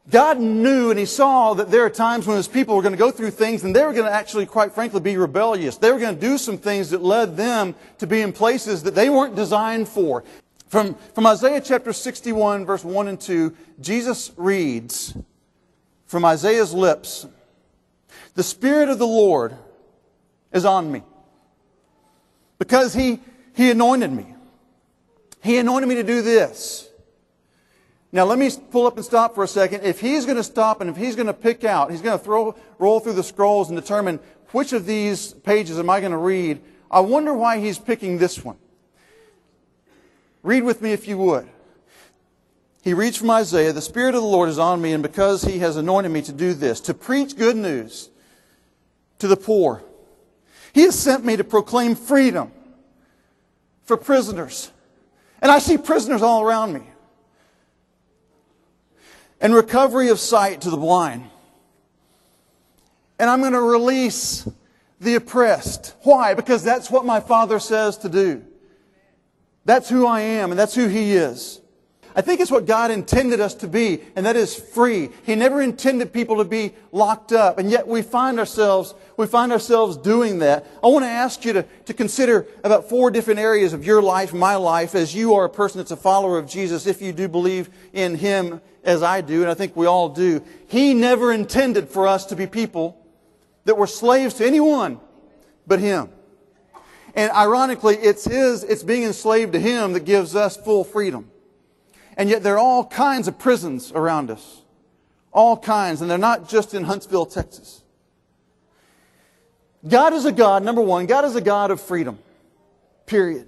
God knew and He saw that there are times when His people were going to go through things and they were going to actually, quite frankly, be rebellious. They were going to do some things that led them to be in places that they weren't designed for. From Isaiah chapter 61, verse 1 and 2, Jesus reads from Isaiah's lips, "The Spirit of the Lord is on me, because He anointed me. He anointed me to do this." Now let me pull up and stop for a second. If He's going to stop and if He's going to pick out, He's going to roll through the scrolls and determine which of these pages am I going to read, I wonder why He's picking this one. Read with me if you would. He reads from Isaiah, "The Spirit of the Lord is on me, and because He has anointed me to do this, to preach good news to the poor. He has sent me to proclaim freedom for prisoners." And I see prisoners all around me. "And recovery of sight to the blind." And I'm going to release the oppressed. Why? Because that's what my Father says to do. That's who I am, and that's who He is. I think it's what God intended us to be, and that is free. He never intended people to be locked up, and yet we find ourselves doing that. I want to ask you to consider about 4 different areas of your life, my life, as you are a person that's a follower of Jesus, if you do believe in Him as I do, and I think we all do. He never intended for us to be people that were slaves to anyone but Him. And ironically, it's being enslaved to Him that gives us full freedom. And yet there are all kinds of prisons around us. All kinds. And they're not just in Huntsville, Texas. God is a God, number one, God is a God of freedom. Period.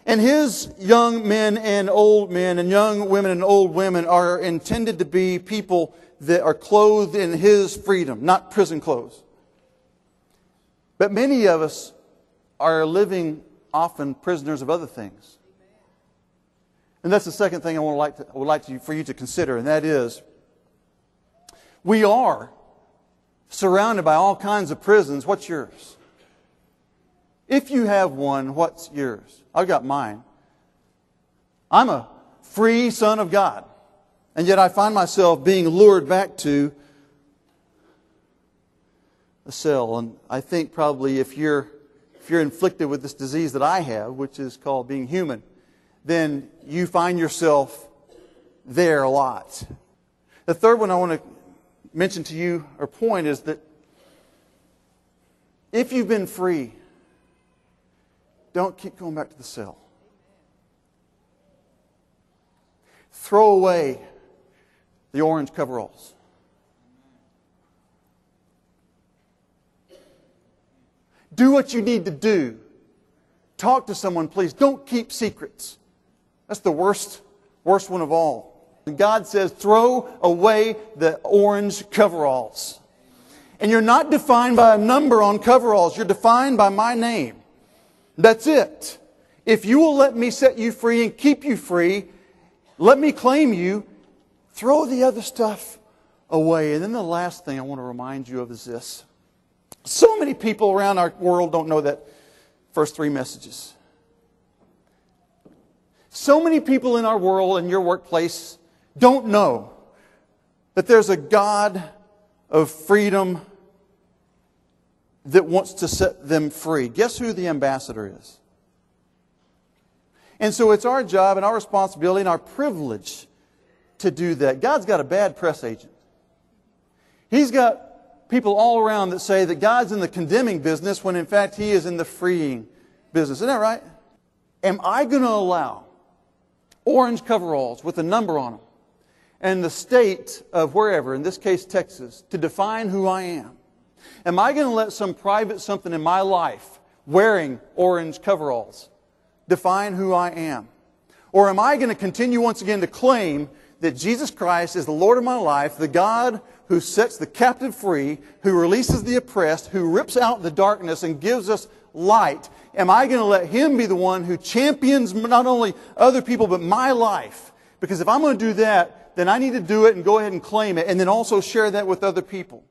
And His young men and young women and old women are intended to be people that are clothed in His freedom, not prison clothes. But many of us are living often prisoners of other things. And that's the second thing I would like for you to consider, and that is, we are surrounded by all kinds of prisons. What's yours? If you have one, what's yours? I've got mine. I'm a free son of God, and yet I find myself being lured back to a cell. And I think probably if you're inflicted with this disease that I have, which is called being human, then you find yourself there a lot. The third one I want to mention to you or point is that if you've been free, don't keep going back to the cell. Throw away the orange coveralls. Do what you need to do. Talk to someone, please. Don't keep secrets. That's the worst one of all. And God says, throw away the orange coveralls. And you're not defined by a number on coveralls. You're defined by my name. That's it. If you will let me set you free and keep you free, let me claim you, throw the other stuff away. And then the last thing I want to remind you of is this. So many people around our world don't know that first 3 messages. So many people in our world, in your workplace, don't know that there's a God of freedom that wants to set them free. Guess who the ambassador is? And so it's our job and our responsibility and our privilege to do that. God's got a bad press agent. He's got people all around that say that God's in the condemning business when in fact He is in the freeing business. Isn't that right? Am I going to allow orange coveralls with a number on them and the state of wherever, in this case Texas, to define who I am? Am I going to let some private something in my life, wearing orange coveralls, define who I am? Or am I going to continue once again to claim that Jesus Christ is the Lord of my life, the God who sets the captive free, who releases the oppressed, who rips out the darkness and gives us light? Am I going to let Him be the one who champions not only other people but my life? Because if I'm going to do that, then I need to do it and go ahead and claim it, and then also share that with other people.